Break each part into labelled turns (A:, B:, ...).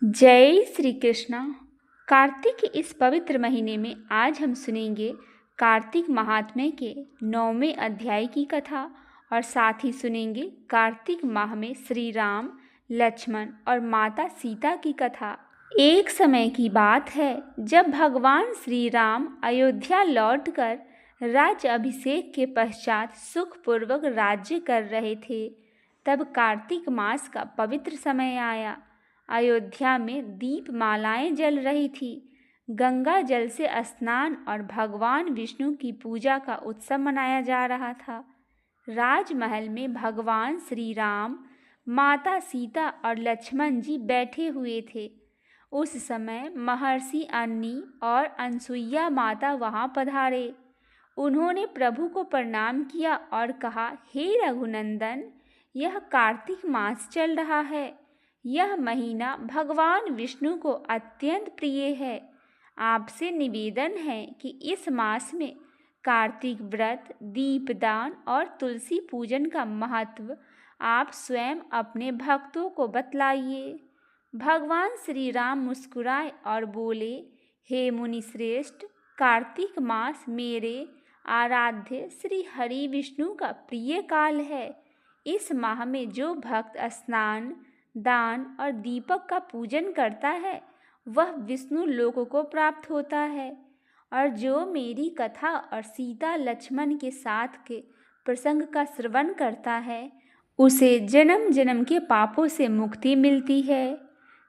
A: जय श्री कृष्णा। कार्तिक के इस पवित्र महीने में आज हम सुनेंगे कार्तिक महात्म्य के 9वें अध्याय की कथा और साथ ही सुनेंगे कार्तिक माह में श्री राम, लक्ष्मण और माता सीता की कथा। एक समय की बात है जब भगवान श्री राम अयोध्या लौटकर राज्य अभिषेक के पश्चात सुखपूर्वक राज्य कर रहे थे। तब कार्तिक मास का पवित्र समय आया। अयोध्या में दीपमालाएं जल रही थी। गंगा जल से स्नान और भगवान विष्णु की पूजा का उत्सव मनाया जा रहा था। राजमहल में भगवान श्री राम, माता सीता और लक्ष्मण जी बैठे हुए थे। उस समय महर्षि अन्नी और अनसुईया माता वहां पधारे। उन्होंने प्रभु को प्रणाम किया और कहा, हे रघुनंदन, यह कार्तिक मास चल रहा है। यह महीना भगवान विष्णु को अत्यंत प्रिय है। आपसे निवेदन है कि इस मास में कार्तिक व्रत, दीपदान और तुलसी पूजन का महत्व आप स्वयं अपने भक्तों को बतलाइए। भगवान श्री राम मुस्कुराए और बोले, हे मुनि श्रेष्ठ, कार्तिक मास मेरे आराध्य श्री हरि विष्णु का प्रिय काल है। इस माह में जो भक्त स्नान, दान और दीपक का पूजन करता है वह विष्णु लोक को प्राप्त होता है, और जो मेरी कथा और सीता लक्ष्मण के साथ के प्रसंग का श्रवण करता है उसे जन्म जन्म के पापों से मुक्ति मिलती है।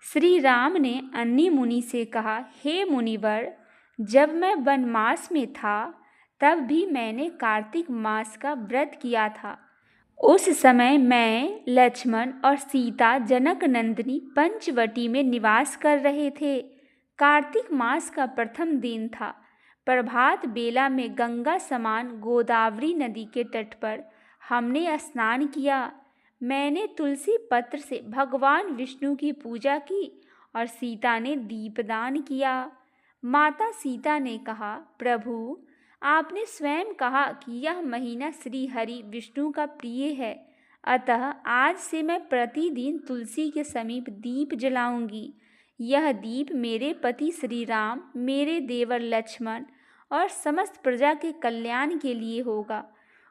A: श्री राम ने अन्नी मुनि से कहा, हे मुनिवर, जब मैं वनवास में था तब भी मैंने कार्तिक मास का व्रत किया था। उस समय मैं, लक्ष्मण और सीता जनक नंदिनी पंचवटी में निवास कर रहे थे। कार्तिक मास का प्रथम दिन था। प्रभात बेला में गंगा समान गोदावरी नदी के तट पर हमने स्नान किया। मैंने तुलसी पत्र से भगवान विष्णु की पूजा की और सीता ने दीपदान किया। माता सीता ने कहा, प्रभु, आपने स्वयं कहा कि यह महीना श्री हरि विष्णु का प्रिय है, अतः आज से मैं प्रतिदिन तुलसी के समीप दीप जलाऊंगी। यह दीप मेरे पति श्री राम, मेरे देवर लक्ष्मण और समस्त प्रजा के कल्याण के लिए होगा।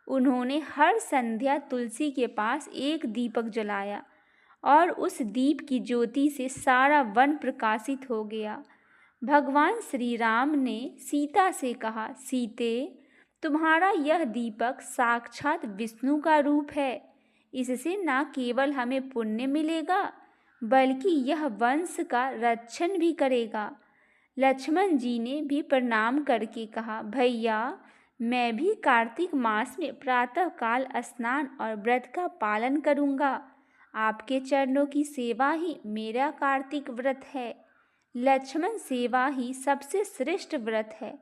A: उन्होंने हर संध्या तुलसी के पास एक दीपक जलाया और उस दीप की ज्योति से सारा वन प्रकाशित हो गया। भगवान श्री राम ने सीता से कहा, सीते, तुम्हारा यह दीपक साक्षात विष्णु का रूप है। इससे न केवल हमें पुण्य मिलेगा बल्कि यह वंश का रक्षण भी करेगा। लक्ष्मण जी ने भी प्रणाम करके कहा, भैया, मैं भी कार्तिक मास में प्रातःकाल स्नान और व्रत का पालन करूँगा। आपके चरणों की सेवा ही मेरा कार्तिक व्रत है। लक्ष्मण सेवा ही सबसे श्रेष्ठ व्रत है।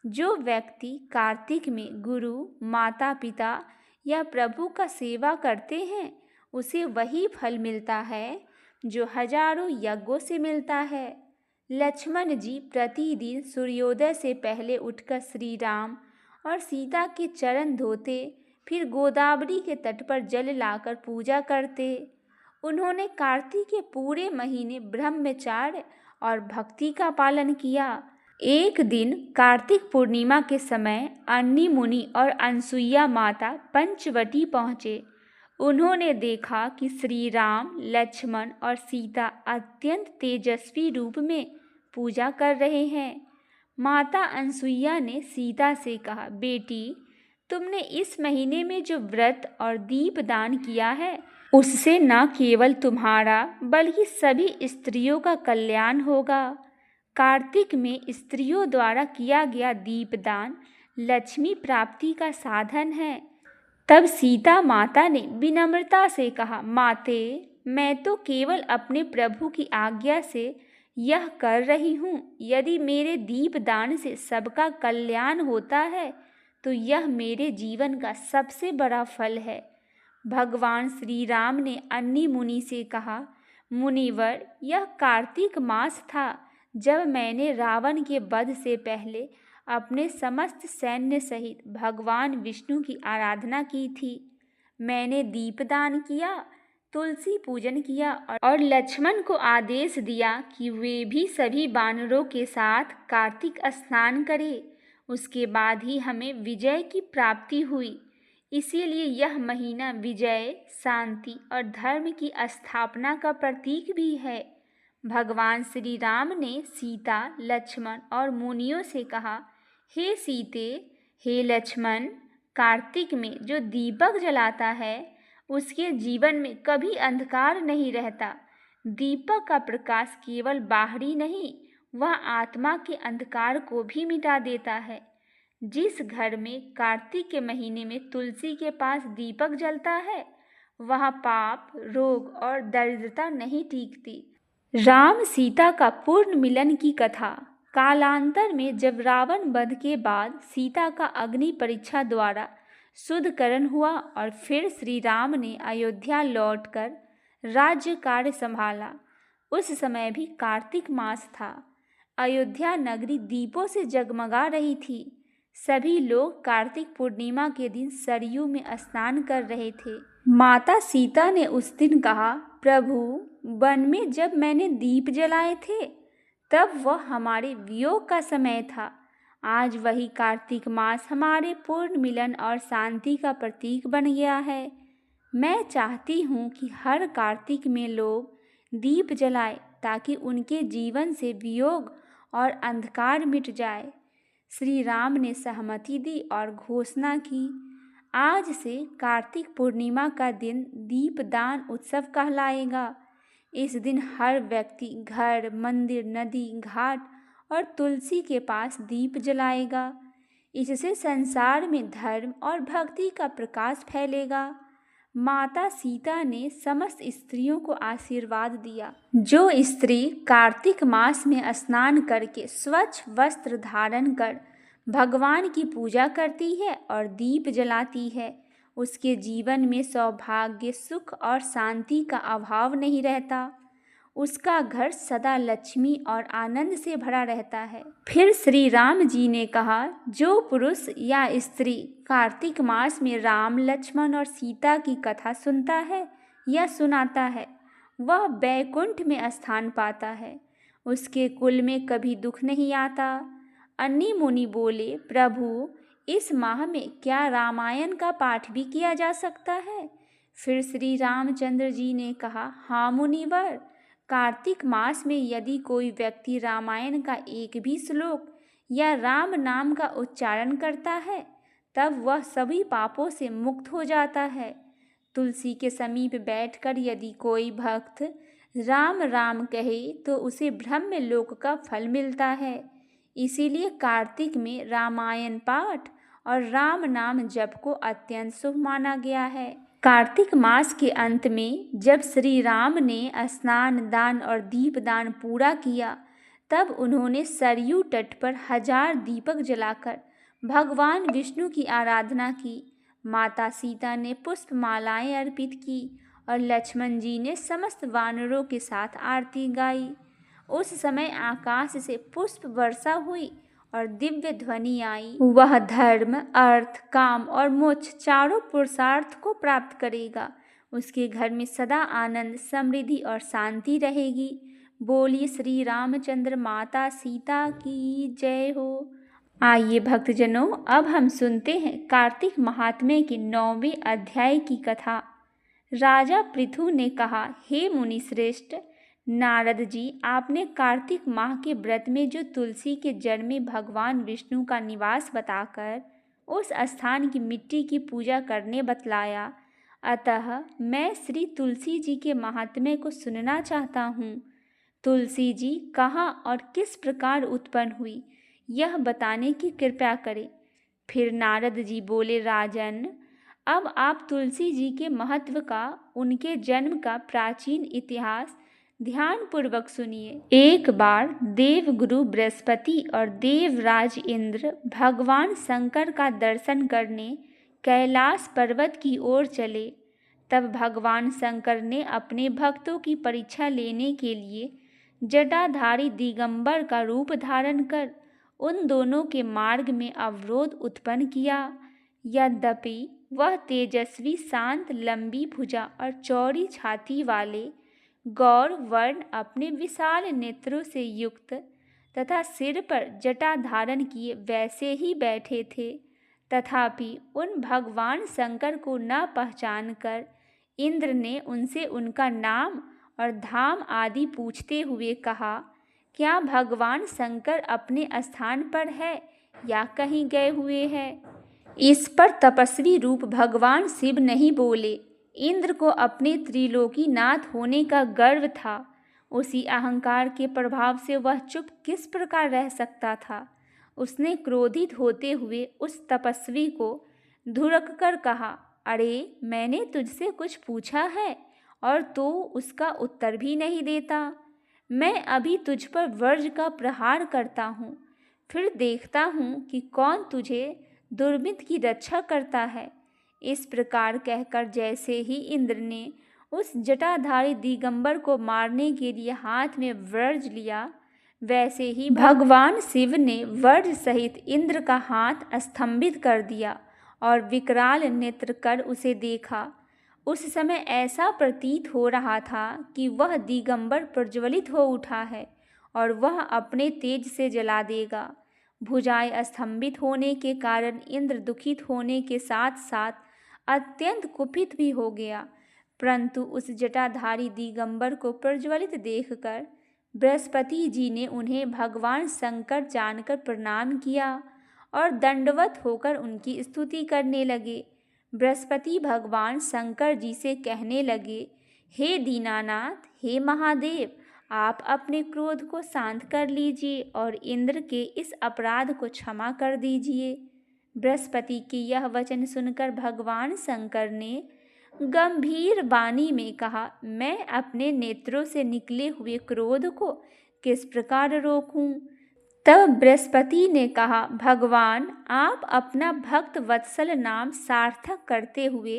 A: जो व्यक्ति कार्तिक में गुरु, माता पिता या प्रभु का सेवा करते हैं उसे वही फल मिलता है जो हजारों यज्ञों से मिलता है। लक्ष्मण जी प्रतिदिन सूर्योदय से पहले उठकर श्री राम और सीता के चरण धोते, फिर गोदावरी के तट पर जल लाकर पूजा करते। उन्होंने कार्तिक के पूरे महीने ब्रह्मचर्य और भक्ति का पालन किया। एक दिन कार्तिक पूर्णिमा के समय अन्नी मुनि और अनसुईया माता पंचवटी पहुँचे। उन्होंने देखा कि श्री राम, लक्ष्मण और सीता अत्यंत तेजस्वी रूप में पूजा कर रहे हैं। माता अनसुईया ने सीता से कहा, बेटी, तुमने इस महीने में जो व्रत और दीप दान किया है उससे न केवल तुम्हारा बल्कि सभी स्त्रियों का कल्याण होगा। कार्तिक में स्त्रियों द्वारा किया गया दीपदान लक्ष्मी प्राप्ति का साधन है। तब सीता माता ने विनम्रता से कहा, माते, मैं तो केवल अपने प्रभु की आज्ञा से यह कर रही हूँ। यदि मेरे दीपदान से सबका कल्याण होता है तो यह मेरे जीवन का सबसे बड़ा फल है। भगवान श्री राम ने अन्नी मुनि से कहा, मुनिवर, यह कार्तिक मास था जब मैंने रावण के वध से पहले अपने समस्त सैन्य सहित भगवान विष्णु की आराधना की थी। मैंने दीपदान किया, तुलसी पूजन किया और लक्ष्मण को आदेश दिया कि वे भी सभी वानरों के साथ कार्तिक स्नान करें। उसके बाद ही हमें विजय की प्राप्ति हुई। इसीलिए यह महीना विजय, शांति और धर्म की स्थापना का प्रतीक भी है। भगवान श्री राम ने सीता, लक्ष्मण और मुनियों से कहा, हे सीते, हे लक्ष्मण, कार्तिक में जो दीपक जलाता है उसके जीवन में कभी अंधकार नहीं रहता। दीपक का प्रकाश केवल बाहरी नहीं, वह आत्मा के अंधकार को भी मिटा देता है। जिस घर में कार्तिक के महीने में तुलसी के पास दीपक जलता है, वहाँ पाप, रोग और दरिद्रता नहीं टीकती। राम सीता का पूर्ण मिलन की कथा। कालांतर में जब रावण वध के बाद सीता का अग्नि परीक्षा द्वारा शुद्धकरण हुआ और फिर श्री राम ने अयोध्या लौटकर राज्य कार्य संभाला, उस समय भी कार्तिक मास था। अयोध्या नगरी दीपों से जगमगा रही थी। सभी लोग कार्तिक पूर्णिमा के दिन सरयू में स्नान कर रहे थे। माता सीता ने उस दिन कहा, प्रभु, वन में जब मैंने दीप जलाए थे तब वह हमारे वियोग का समय था। आज वही कार्तिक मास हमारे पूर्ण मिलन और शांति का प्रतीक बन गया है। मैं चाहती हूँ कि हर कार्तिक में लोग दीप जलाएं ताकि उनके जीवन से वियोग और अंधकार मिट जाए। श्री राम ने सहमति दी और घोषणा की, आज से कार्तिक पूर्णिमा का दिन दीपदान उत्सव कहलाएगा। इस दिन हर व्यक्ति घर, मंदिर, नदी, घाट और तुलसी के पास दीप जलाएगा। इससे संसार में धर्म और भक्ति का प्रकाश फैलेगा। माता सीता ने समस्त स्त्रियों को आशीर्वाद दिया। जो स्त्री कार्तिक मास में स्नान करके स्वच्छ वस्त्र धारण कर भगवान की पूजा करती है और दीप जलाती है, उसके जीवन में सौभाग्य, सुख और शांति का अभाव नहीं रहता। उसका घर सदा लक्ष्मी और आनंद से भरा रहता है। फिर श्री राम जी ने कहा, जो पुरुष या स्त्री कार्तिक मास में राम, लक्ष्मण और सीता की कथा सुनता है या सुनाता है, वह बैकुंठ में स्थान पाता है। उसके कुल में कभी दुख नहीं आता। अन्य मुनि बोले, प्रभु, इस माह में क्या रामायण का पाठ भी किया जा सकता है? फिर श्री रामचंद्र जी ने कहा, हाँ मुनिवर, कार्तिक मास में यदि कोई व्यक्ति रामायण का एक भी श्लोक या राम नाम का उच्चारण करता है तब वह सभी पापों से मुक्त हो जाता है। तुलसी के समीप बैठकर यदि कोई भक्त राम राम कहे तो उसे ब्रह्म लोक का फल मिलता है। इसीलिए कार्तिक में रामायण पाठ और राम नाम जप को अत्यंत शुभ माना गया है। कार्तिक मास के अंत में जब श्री राम ने स्नान, दान और दीपदान पूरा किया, तब उन्होंने सरयू तट पर 1000 दीपक जलाकर भगवान विष्णु की आराधना की। माता सीता ने पुष्पमालाएं अर्पित की और लक्ष्मण जी ने समस्त वानरों के साथ आरती गाई। उस समय आकाश से पुष्प वर्षा हुई और दिव्य ध्वनि आई, वह धर्म, अर्थ, काम और मोक्ष चारों पुरुषार्थ को प्राप्त करेगा। उसके घर में सदा आनंद, समृद्धि और शांति रहेगी। बोलिए श्री रामचंद्र माता सीता की जय हो। आइए भक्तजनों, अब हम सुनते हैं कार्तिक महात्म्य के 9वें अध्याय की कथा। राजा पृथु ने कहा, हे मुनि श्रेष्ठ नारद जी, आपने कार्तिक माह के व्रत में जो तुलसी के जड़ में भगवान विष्णु का निवास बताकर उस स्थान की मिट्टी की पूजा करने बतलाया, अतः मैं श्री तुलसी जी के महात्म्य को सुनना चाहता हूँ। तुलसी जी कहाँ और किस प्रकार उत्पन्न हुई, यह बताने की कृपा करें। फिर नारद जी बोले, राजन, अब आप तुलसी जी के महत्व का, उनके जन्म का प्राचीन इतिहास ध्यानपूर्वक सुनिए। एक बार देवगुरु बृहस्पति और देवराज इंद्र भगवान शंकर का दर्शन करने कैलाश पर्वत की ओर चले। तब भगवान शंकर ने अपने भक्तों की परीक्षा लेने के लिए जटाधारी दिगंबर का रूप धारण कर उन दोनों के मार्ग में अवरोध उत्पन्न किया। यद्यपि वह तेजस्वी, शांत, लंबी भुजा और चौड़ी छाती वाले गौर वर्ण अपने विशाल नेत्रों से युक्त तथा सिर पर जटा धारण किए वैसे ही बैठे थे। तथापि उन भगवान शंकर को न पहचानकर इंद्र ने उनसे उनका नाम और धाम आदि पूछते हुए कहा, क्या भगवान शंकर अपने स्थान पर है या कहीं गए हुए हैं? इस पर तपस्वी रूप भगवान शिव नहीं बोले। इंद्र को अपने त्रिलोकी नाथ होने का गर्व था। उसी अहंकार के प्रभाव से वह चुप किस प्रकार रह सकता था। उसने क्रोधित होते हुए उस तपस्वी को धुड़क कर कहा, अरे मैंने तुझसे कुछ पूछा है और तो उसका उत्तर भी नहीं देता। मैं अभी तुझ पर वज्र का प्रहार करता हूँ, फिर देखता हूँ कि कौन तुझे दुर्मित की रक्षा करता है। इस प्रकार कहकर जैसे ही इंद्र ने उस जटाधारी दिगंबर को मारने के लिए हाथ में वज्र लिया, वैसे ही भगवान शिव ने वज्र सहित इंद्र का हाथ स्तंभित कर दिया और विकराल नेत्र कर उसे देखा। उस समय ऐसा प्रतीत हो रहा था कि वह दिगंबर प्रज्वलित हो उठा है और वह अपने तेज से जला देगा। भुजाएं स्तंभित होने के कारण इंद्र दुखित होने के साथ साथ अत्यंत कुपित भी हो गया, परंतु उस जटाधारी दिगंबर को प्रज्वलित देखकर बृहस्पति जी ने उन्हें भगवान शंकर जानकर प्रणाम किया और दंडवत होकर उनकी स्तुति करने लगे। बृहस्पति भगवान शंकर जी से कहने लगे, हे दीनानाथ, हे महादेव, आप अपने क्रोध को शांत कर लीजिए और इंद्र के इस अपराध को क्षमा कर दीजिए। बृहस्पति के यह वचन सुनकर भगवान शंकर ने गंभीर वाणी में कहा, मैं अपने नेत्रों से निकले हुए क्रोध को किस प्रकार रोकूं? तब बृहस्पति ने कहा, भगवान, आप अपना भक्त वत्सल नाम सार्थक करते हुए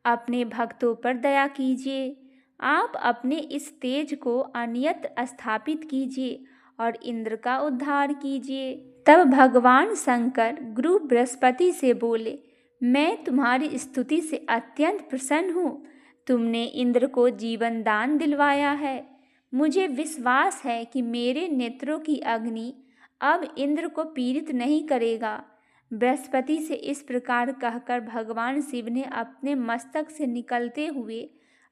A: अपने भक्तों पर दया कीजिए। आप अपने इस तेज को अन्यत्र स्थापित कीजिए और इंद्र का उद्धार कीजिए। तब भगवान शंकर गुरु बृहस्पति से बोले, मैं तुम्हारी स्तुति से अत्यंत प्रसन्न हूँ। तुमने इंद्र को जीवन दान दिलवाया है। मुझे विश्वास है कि मेरे नेत्रों की अग्नि अब इंद्र को पीड़ित नहीं करेगा। बृहस्पति से इस प्रकार कहकर भगवान शिव ने अपने मस्तक से निकलते हुए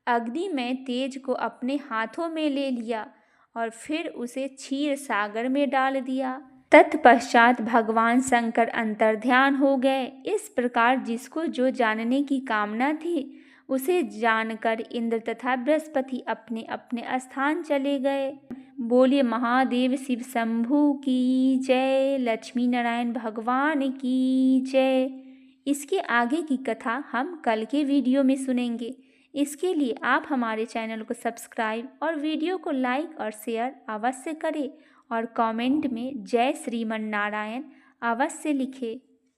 A: अग्नि में तेज को अपने हाथों में ले लिया और फिर उसे क्षीर सागर में डाल दिया। तत्पश्चात भगवान शंकर अंतर्ध्यान हो गए। इस प्रकार जिसको जो जानने की कामना थी उसे जानकर इंद्र तथा बृहस्पति अपने अपने स्थान चले गए। बोलिए महादेव शिव शंभू की जय, लक्ष्मी नारायण भगवान की जय। इसके आगे की कथा हम कल के वीडियो में सुनेंगे। इसके लिए आप हमारे चैनल को सब्सक्राइब और वीडियो को लाइक और शेयर अवश्य करें और कमेंट में जय श्रीमन नारायण अवश्य लिखें।